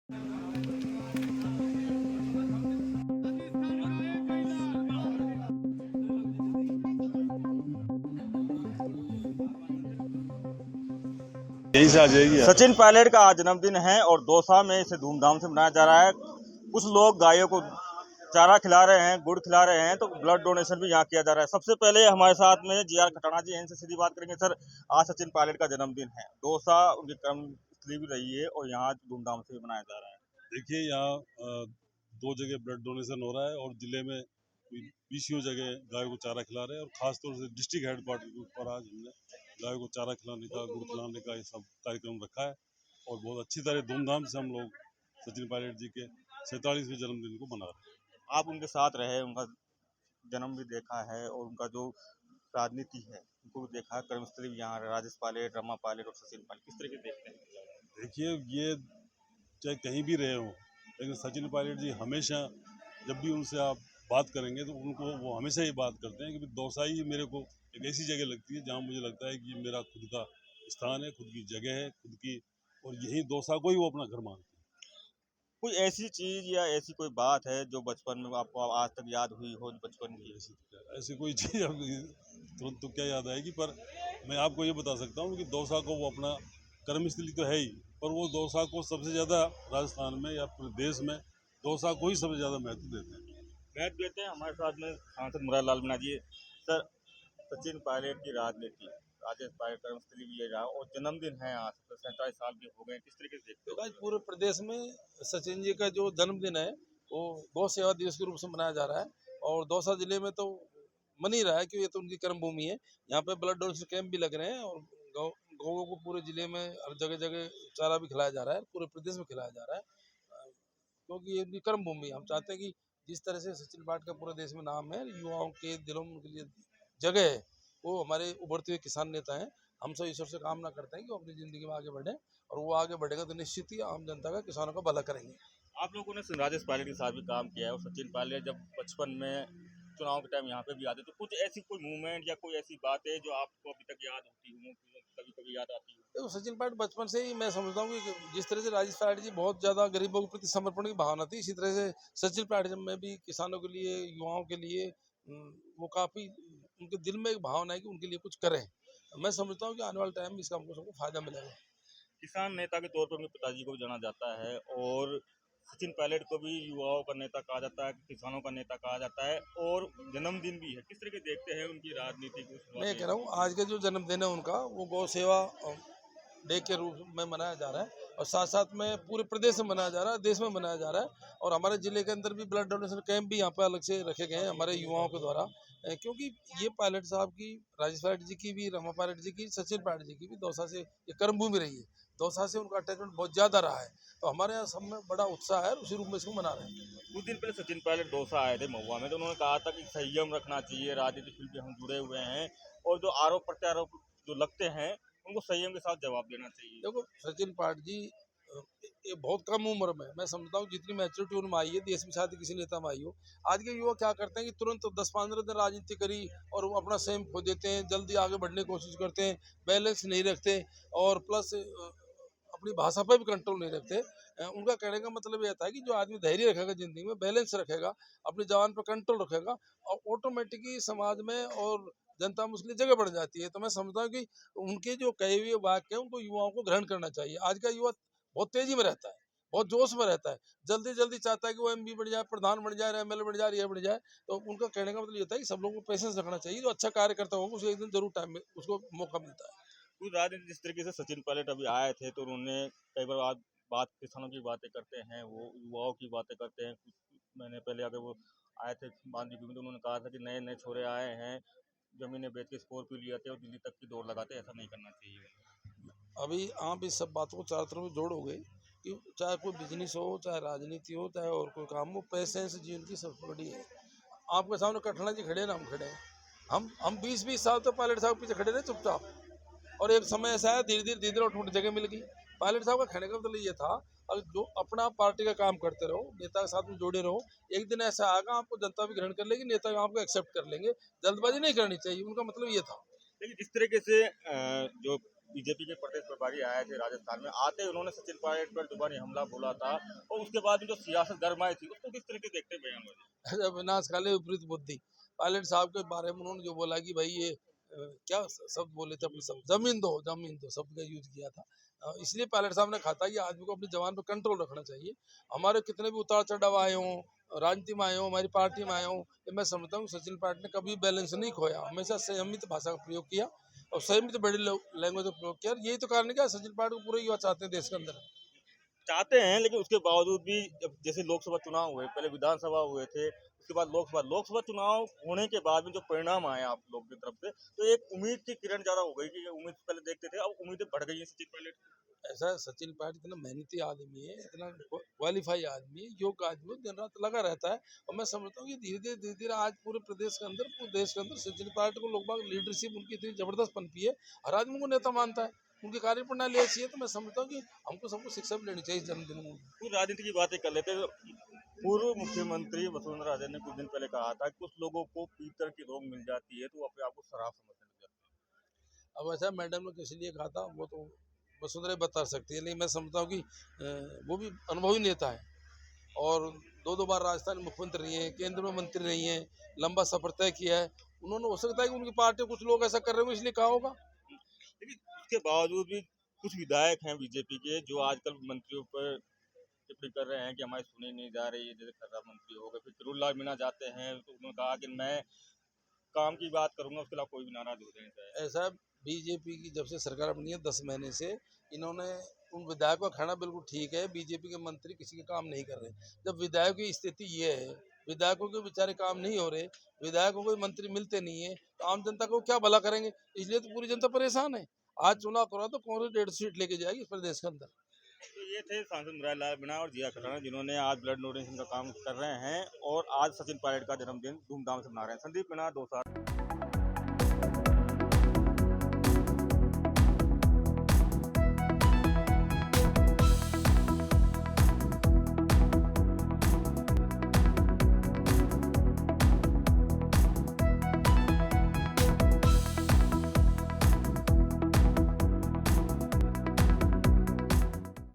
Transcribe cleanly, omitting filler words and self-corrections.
यही से आ जाएगी। सचिन पायलट का आज जन्मदिन है और दौसा में इसे धूमधाम से मनाया जा रहा है। कुछ लोग गायों को चारा खिला रहे हैं, गुड़ खिला रहे हैं, तो ब्लड डोनेशन भी यहाँ किया जा रहा है। सबसे पहले हमारे साथ में जी.आर. खटाना जी हैं, इनसे सीधी बात करेंगे। सर, आज सचिन पायलट का जन्मदिन है, दौसा उनकी कर्मस्थली भी रही है और यहाँ धूमधाम से भी मनाया जा रहा है। देखिए, यहाँ 2 जगह ब्लड डोनेशन हो रहा है और जिले में 20 जगह गायों को चारा खिला रहे हैं और खासतौर से डिस्ट्रिक्ट हेडक्वार्टर के ऊपर आज हमने गायों को चारा खिलाने का, गुड़ खिलाने का ये सब कार्यक्रम रखा है और बहुत अच्छी तरह धूमधाम से हम लोग सचिन पायलट जी के 47वें जन्मदिन को मना रहे हैं। आप उनके साथ रहे, उनका जन्म भी देखा है और उनका जो राजनीति है उनको भी देखा है। कर्मस्थली भी यहाँ राजेश पायलट, रमा पायलट और सचिन पायलट, किस तरह के देखते हैं? देखिए, ये चाहे कहीं भी रहे हों, लेकिन सचिन पायलट जी हमेशा, जब भी उनसे आप बात करेंगे तो उनको वो हमेशा ये बात करते हैं कि दौसा ही मेरे को एक ऐसी जगह लगती है जहाँ मुझे लगता है कि ये मेरा खुद का स्थान है, खुद की जगह है, खुद की, और यही दौसा को ही वो अपना घर मानते हैं। कोई ऐसी चीज या ऐसी कोई बात है जो बचपन में आपको आज तक याद हुई हो, बचपन की? ऐसी कोई चीज़ अब तुरंत तो क्या याद आएगी, पर मैं आपको ये बता सकता हूँ कि दौसा को वो अपना कर्मस्थली तो है ही, पर वो दौसा को सबसे ज़्यादा राजस्थान में या पूरे देश में दौसा को ही सबसे ज़्यादा महत्व देते हैं। महत्व देते हैं। हमारे साथ में सांसद मुरारलाल मीणा जी। सर, सचिन पायलट की राजनीति, राजेश पायलट कर्मस्थली भी ये रहा और जन्मदिन है आज, 47 साल के हो गए, किस तरीके से देखते हो? आज पूरे प्रदेश में सचिन जी का जो जन्मदिन है वो गौ सेवा दिवस के रूप से मनाया जा रहा है और दौसा जिले में तो मन ही रहा है कि ये तो उनकी कर्म भूमि है। यहाँ पे ब्लड डोनेशन कैंप भी लग रहे हैं और गौओं को पूरे जिले में हर जगह जगह चारा भी खिलाया जा रहा है, पूरे प्रदेश में खिलाया जा रहा है क्योंकि ये उनकी कर्म भूमि है। हम चाहते हैं कि जिस तरह से सचिन पायलट का पूरे देश में नाम है, युवाओं के दिलों में उनके लिए जगह है, वो हमारे उभरते हुए किसान नेता हैं। हम सब ईश्वर से कामना करते हैं कि वो अपनी ज़िंदगी में आगे बढ़े और वो आगे बढ़ेगा तो निश्चित ही आम जनता का, किसानों का भला करेंगे। आप लोगों ने राजेश पायलट के साथ भी काम किया है और सचिन पायलट जब बचपन में चुनाव के टाइम यहाँ पे भी आते, तो कुछ ऐसी कोई मूवमेंट या कोई ऐसी बातें जो आपको अभी तक याद होती हो, कभी कभी याद आती हो? देखो, सचिन पायलट बचपन से ही मैं समझता हूँ कि जिस तरह से राजेश पायलट जी बहुत ज़्यादा गरीबों के प्रति समर्पण की भावना थी, इसी तरह से सचिन पायलट में भी किसानों के लिए, युवाओं के लिए वो काफ़ी उनके दिल में एक भावना है कि उनके लिए कुछ करें। मैं समझता हूँ कि आने वाले टाइम में इसका हमको सबको फायदा मिलेगा। किसान नेता के तौर पर उनके पिताजी को भी जाना जाता है और सचिन पायलट को भी युवाओं का नेता कहा जाता है, किसानों का नेता कहा जाता है और जन्मदिन भी है। किस तरह के देखते हैं उनकी राजनीति को? मैं कह रहा हूँ आज का जो जन्मदिन है उनका, वो गौ सेवा डे के रूप में मनाया जा रहा है और साथ साथ में पूरे प्रदेश में मनाया जा रहा है, देश में मनाया जा रहा है और हमारे जिले के अंदर भी ब्लड डोनेशन कैंप भी यहाँ पे अलग से रखे गए हैं हमारे युवाओं के द्वारा, क्योंकि ये पायलट साहब की, राजेश पायलट जी की भी, रमा पायलट जी की, सचिन पायलट जी की भी दौसा से ये कर्मभूमि रही है। दौसा से उनका अटैचमेंट बहुत ज़्यादा रहा है, तो हमारे यहाँ सब में बड़ा उत्साह है, उसी रूप में इसको मना रहे हैं। कुछ दिन पहले सचिन पायलट दौसा आए थे महुआ में, तो उन्होंने कहा था कि संयम रखना चाहिए, राजनीतिक फील्ड में हम जुड़े हुए हैं और जो आरोप प्रत्यारोप जो लगते हैं उनको संयम के साथ जवाब देना चाहिए। देखो, सचिन पायलट जी ये बहुत कम उम्र में, मैं समझता हूँ जितनी मैच्योरिटी उनमें आई है देश में शायद किसी नेता में आई हो। आज के युवा क्या करते हैं कि तुरंत 10-15 दिन राजनीति करी और वो अपना सेम खो देते हैं, जल्दी आगे बढ़ने की कोशिश करते हैं, बैलेंस नहीं रखते और प्लस अपनी भाषा पर भी कंट्रोल नहीं रखते। उनका कहने का मतलब यह था कि जो आदमी धैर्य रखेगा, जिंदगी में बैलेंस रखेगा, अपनी जबान पर कंट्रोल रखेगा और ऑटोमेटिकली समाज में और जनता में उसके लिए जगह बढ़ जाती है। तो मैं समझता हूँ कि उनके जो कहे हुए वाक्य हैं उनको युवाओं को ग्रहण करना चाहिए। आज का युवा बहुत तेजी में रहता है, बहुत जोश में रहता है, जल्दी जल्दी चाहता है कि वो एमपी बन जाए, प्रधान बन जाए, एमएलए बन जाए, ये बन जाए। तो उनका कहने का मतलब ये होता है कि सब लोगों को पेशेंस रखना चाहिए, जो अच्छा कार्य करता होगा उसे एक दिन जरूर टाइम में उसको मौका मिलता है। कुछ राजनीति जिस तरीके से सचिन पायलट अभी आए थे तो उन्होंने कई बार बात किसानों की बातें करते हैं, वो युवाओं की बातें करते हैं। कुछ महीने पहले अगर वो आए थे बांदी में, तो उन्होंने कहा था कि नए नए छोरे आए हैं, जमीनें बेच के स्कॉर्पियो लिए आते और दिल्ली तक की दौड़ लगाते, ऐसा नहीं करना चाहिए। अभी आप इस सब बातों को चारों तरफ जोड़ोगे कि चाहे कोई बिजनेस हो, चाहे राजनीति हो, चाहे और कोई काम हो, पैसे से जीवन की सबसे बड़ी है। आपके सामने कठला जी खड़े हैं ना, हम खड़े हैं। हम 20-20 साल तो पायलट साहब पीछे खड़े रहे चुपचाप और एक समय ऐसा है धीरे धीरे उठ जगह मिल गई। पायलट साहब का कहने का मतलब ये था, अगर जो अपना पार्टी का काम करते रहो, नेता के साथ में जोड़े रहो, एक दिन ऐसा आएगा आपको जनता भी ग्रहण कर लेगी, नेता आपको एक्सेप्ट कर लेंगे। जल्दबाजी नहीं करनी चाहिए, उनका मतलब ये था। लेकिन जिस तरीके से जो बीजेपी के प्रदेश प्रभारी आए थे राजस्थान में, आते ही उन्होंने सचिन पायलट पर जुबानी हमला बोला था और उसके बाद में जो सियासत गरमाई थी उसको किस तरीके देखते हैं बयान? विनाश काले विपरीत बुद्धि। पायलट साहब के बारे में उन्होंने जो बोला कि भाई ये क्या शब्द बोले थे अपने, सब जमीन दो शब्द का यूज किया था। इसलिए पायलट साहब ने कहा था कि आदमी को अपनी जवान पर कंट्रोल रखना चाहिए। हमारे कितने भी उतार चढ़ाव आए हों, राजनीति में आए हों, हमारी पार्टी में आए हों, ये मैं समझता हूँ सचिन पायलट ने कभी बैलेंस नहीं खोया, हमेशा संयमित भाषा का प्रयोग किया और संयमित बड़ी लैंग्वेज का प्रयोग किया। यही तो कारण है क्या सचिन पायलट को पूरे युवा चाहते हैं देश के अंदर। चाहते हैं, लेकिन उसके बावजूद भी जब जैसे लोकसभा चुनाव हुए, पहले विधानसभा हुए थे, उसके बाद लोकसभा चुनाव होने के बाद में जो परिणाम आए आप लोग की तरफ से, तो एक उम्मीद की किरण ज्यादा हो गई कि उम्मीद पहले देखते थे, अब उम्मीदें बढ़ गई है सचिन पायलट। ऐसा सचिन पायलट इतना मेहनती आदमी है, इतना क्वालिफाई आदमी है, योग्य आदमी है, दिन रात लगा रहता है। और मैं समझता हूँ कि धीरे धीरे आज पूरे प्रदेश के अंदर, पूरे देश के अंदर सचिन पायलट को लोग बाग लीडरशिप उनकी इतनी जबरदस्त पनपी है, हर आदमी को नेता मानता है, उनकी कार्यप्रणाली ऐसी है। तो मैं समझता हूँ कि हमको सबको शिक्षा भी लेनी चाहिए जन्मदिन में। कुछ राजनीति की बातें कर लेते हैं। पूर्व मुख्यमंत्री वसुंधरा राजे ने कुछ दिन पहले कहा था कि कुछ लोगों को पीतर की रोग मिल जाती है तो वो अपने आप को शराब समझने लग जाते अब ऐसा मैडम ने किस लिए कहा था वो तो वसुंधरा ही बता सकती है, लेकिन मैं समझता हूँ कि वो भी अनुभवी नेता है और दो बार राजस्थान में मुख्यमंत्री रही है, केंद्र में मंत्री रही हैं, लंबा सफर तय किया है। उन्होंने, हो सकता है कि उनकी पार्टी कुछ लोग ऐसा कर रहे हो इसलिए कहा होगा। हैं। लेकिन उसके बावजूद भी कुछ विधायक हैं बीजेपी के जो आजकल मंत्रियों पर टिप्पणी कर रहे हैं कि हमारी सुनी नहीं जा रही है, जैसे खर्रा मंत्री हो गए, फिर किरोड़लाल मीणा जाते हैं तो उन्होंने कहा कि मैं काम की बात करूंगा, उसके अलावा कोई भी नाराज हो जाए। ऐसा बीजेपी की जब से सरकार बनी है 10 महीने से, इन्होंने उन विधायकों का कहना बिल्कुल ठीक है, बीजेपी के मंत्री किसी के काम नहीं कर रहे। जब विधायकों की स्थिति ये है, विधायकों के बेचारे काम नहीं हो रहे, विधायकों को मंत्री मिलते नहीं है, तो आम जनता को क्या भला करेंगे? इसलिए तो पूरी जनता परेशान है। आज चुनाव करो तो कांग्रेस 1.5 सीट लेके जाएगी इस प्रदेश के अंदर। तो ये थे सांसद मुरारीलाल मीणा और जिया खटाना जिन्होंने आज ब्लड डोनेशन का काम कर रहे हैं और आज सचिन पायलट का जन्मदिन धूमधाम से मना रहे हैं। संदीप मीणा, 2 साल।